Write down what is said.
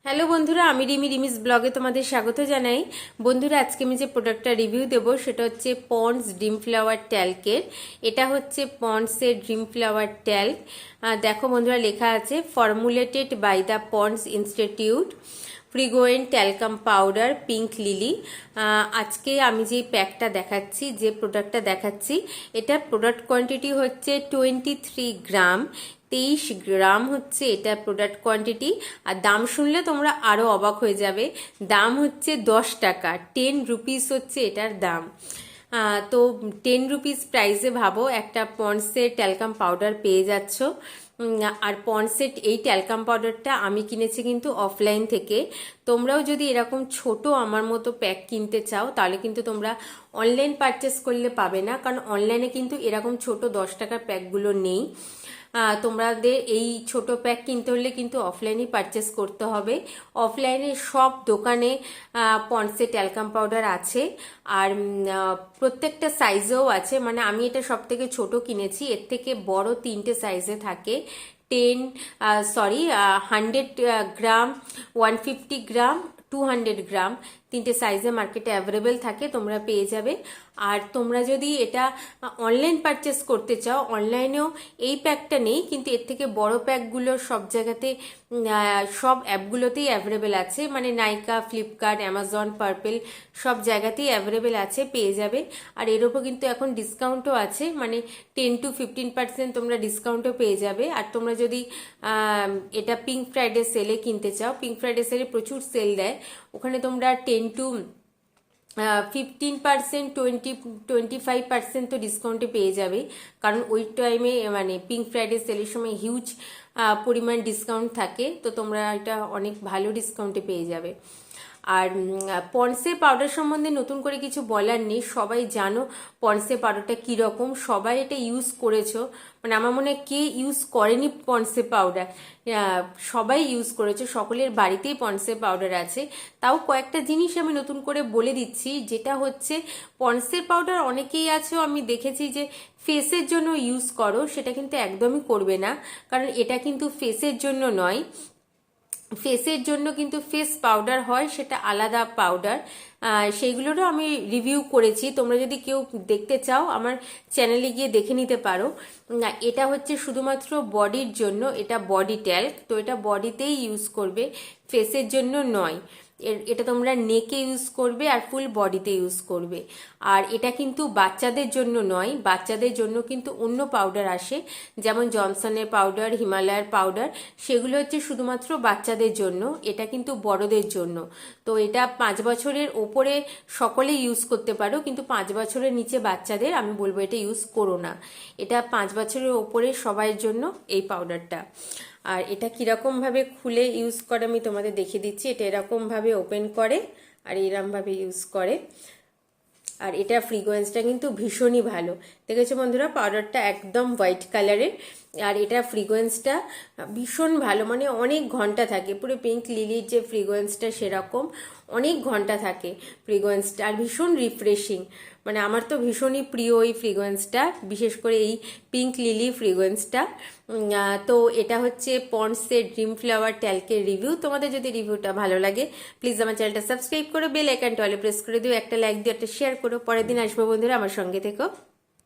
Hello বন্ধুরা, আমি রিমিস ব্লগে তোমাদের স্বাগত জানাই। বন্ধুরা, আজকে আমি যে প্রোডাক্টটা রিভিউ দেবো সেটা হচ্ছে পন্ডস ড্রিম ফ্লাওয়ার ট্যাল্কের। এটা হচ্ছে পন্ডসের ড্রিম ফ্লাওয়ার ট্যাল্ক। দেখো বন্ধুরা, লেখা আছে formulated by the Pond's institute, ফ্রিগোয়েন ট্যালকাম পাউডার, পিঙ্ক লিলি। আজকে আমি যে প্যাকটা দেখাচ্ছি, যে প্রোডাক্টটা দেখাচ্ছি, এটার প্রোডাক্ট কোয়ান্টিটি হচ্ছে 23 গ্রাম। 23 গ্রাম হচ্ছে এটা প্রোডাক্ট কোয়ান্টিটি। আর দাম শুনলে তোমরা আরও অবাক হয়ে যাবে। দাম হচ্ছে 10 টাকা, 10 রুপিস হচ্ছে এটার দাম। তো 10 রুপিস প্রাইসে ভাবো একটা পন্ডসের ট্যালকাম পাউডার পেয়ে যাচ্ছ। আর পন্ডসের এই ট্যালকাম পাউডারটা আমি কিনেছি কিন্তু অফলাইন থেকে। তোমরাও যদি এরকম ছোট আমার মতো প্যাক কিনতে চাও তাহলে কিন্তু তোমরা অনলাইন পারচেস করলে পাবে না, কারণ অনলাইনে কিন্তু এরকম ছোট 10 টাকার প্যাকগুলো নেই। তোমাদের এই ছোট প্যাক কিনতে হলে কিন্তু অফলাইনেই পারচেস করতে হবে। অফলাইনে সব দোকানে পন্ডসের ট্যালকাম পাউডার আছে, আর প্রত্যেকটা সাইজেও আছে। মানে আমি এটা সব থেকে ছোট কিনেছি, এর থেকে বড় 3টে সাইজে থাকে। 100 গ্রাম, 150 গ্রাম, 200 গ্রাম, 3টে সাইজে মার্কেটে অ্যাভেলেবেল থাকে, তোমরা পেয়ে যাবে। আর তোমরা যদি এটা অনলাইন পারচেস করতে চাও, অনলাইনেও এই প্যাকটা নেই, কিন্তু এর থেকে বড় প্যাকগুলো সব জায়গাতে, সব অ্যাপগুলোতেই অ্যাভেলেবেল আছে। মানে নাইকা, ফ্লিপকার্ট, অ্যামাজন, পার্পেল সব জায়গাতেই অ্যাভেলেবেল আছে, পেয়ে যাবে। আর এর ওপর কিন্তু এখন ডিসকাউন্টও আছে, মানে 10 to 15% তোমরা ডিসকাউন্টও পেয়ে যাবে। আর তোমরা যদি এটা পিঙ্ক ফ্রাইডে সেলে কিনতে চাও, পিঙ্ক ফ্রাইডে সেলে প্রচুর সেল দেয়, ওখানে তোমরা 10 to 15%, 25% তো ডিসকাউন্টে পেয়ে যাবে। কারণ ওই টাইমে মানে পিঙ্ক ফ্রাইডে সেলের সময় হিউজ পরিমাণ ডিসকাউন্ট থাকে, তো তোমরা এটা অনেক ভালো ডিসকাউন্টে পেয়ে যাবে। আর পন্ডসের পাউডার সম্বন্ধে নতুন করে কিছু বলার নেই, সবাই জানো পন্ডসের পাউডারটা কীরকম, সবাই এটা ইউজ করেছো। মানে আমার মনে হয় কে ইউজ করেনি পন্ডসের পাউডার, সবাই ইউজ করেছো, সকলের বাড়িতেই পন্ডসের পাউডার আছে। তাও কয়েকটা জিনিস আমি নতুন করে বলে দিচ্ছি, যেটা হচ্ছে পন্ডসের পাউডার অনেকেই আছে আমি দেখেছি যে ফেসের জন্য ইউজ করো, সেটা কিন্তু একদমই করবে না, কারণ এটা কিন্তু ফেসের জন্য নয়। ফেসের জন্য কিন্তু ফেস পাউডার হয়, সেটা আলাদা পাউডার, সেইগুলোরও আমি রিভিউ করেছি। তোমরা যদি কেউ দেখতে চাও আমার চ্যানেলে গিয়ে দেখে নিতে পারো। এটা হচ্ছে শুধুমাত্র বডির জন্য, এটা বডি ট্যাল্ক, তো এটা বডিতেই ইউজ করবে, ফেসের জন্য নয়। এটা তোমরা নেকে ইউজ করবে আর ফুল বডিতে ইউজ করবে। আর এটা কিন্তু বাচ্চাদের জন্য নয়, বাচ্চাদের জন্য কিন্তু অন্য পাউডার আসে, যেমন জনসনের পাউডার, হিমালয়ের পাউডার, সেগুলো হচ্ছে শুধুমাত্র বাচ্চাদের জন্য, এটা কিন্তু বড়দের জন্য। তো এটা 5 বছরের ওপরে সকলে ইউজ করতে পারো, কিন্তু 5 বছরের নিচে বাচ্চাদের আমি বলবো এটা ইউজ করো না। এটা 5 বছরের ওপরে সবাইয়ের জন্য এই পাউডারটা। আর এটা কীরকমভাবে খুলে ইউজ করে আমি তোমাদের দেখিয়ে দিচ্ছি। এটা এরকমভাবে ওপেন করে আর এরকমভাবে ইউজ করে। আর এটা ফ্রিকোয়েন্সটা কিন্তু ভীষণই ভালো, দেখেছো বন্ধুরা, পাউডারটা একদম হোয়াইট কালারের। আর এটা ফ্রিকোয়েন্সটা ভীষণ ভালো, মানে অনেক ঘন্টা থাকে, পুরো পিঙ্ক লিলির যে ফ্রিকোয়েন্সটা সেরকম অনেক ঘন্টা থাকে ফ্রিকোয়েন্সটা। আর ভীষণ রিফ্রেশিং, মানে আমার তো ভীষণই প্রিয় এই ফ্রিকোয়েন্সটা, বিশেষ করে এই পিঙ্ক লিলি ফ্রিকোয়েন্সটা। তো এটা হচ্ছে পন্ডসের ড্রিম ফ্লাওয়ার ট্যাল্কের রিভিউ। তোমাদের যদি রিভিউটা ভালো লাগে প্লিজ আমার চ্যানেলটা সাবস্ক্রাইব করো, বেল আইকনটা অলে প্রেস করে দিও, একটা লাইক দিও, একটা শেয়ার করো। পরের দিন আসবো বন্ধুরা, আমার সঙ্গে থেকো।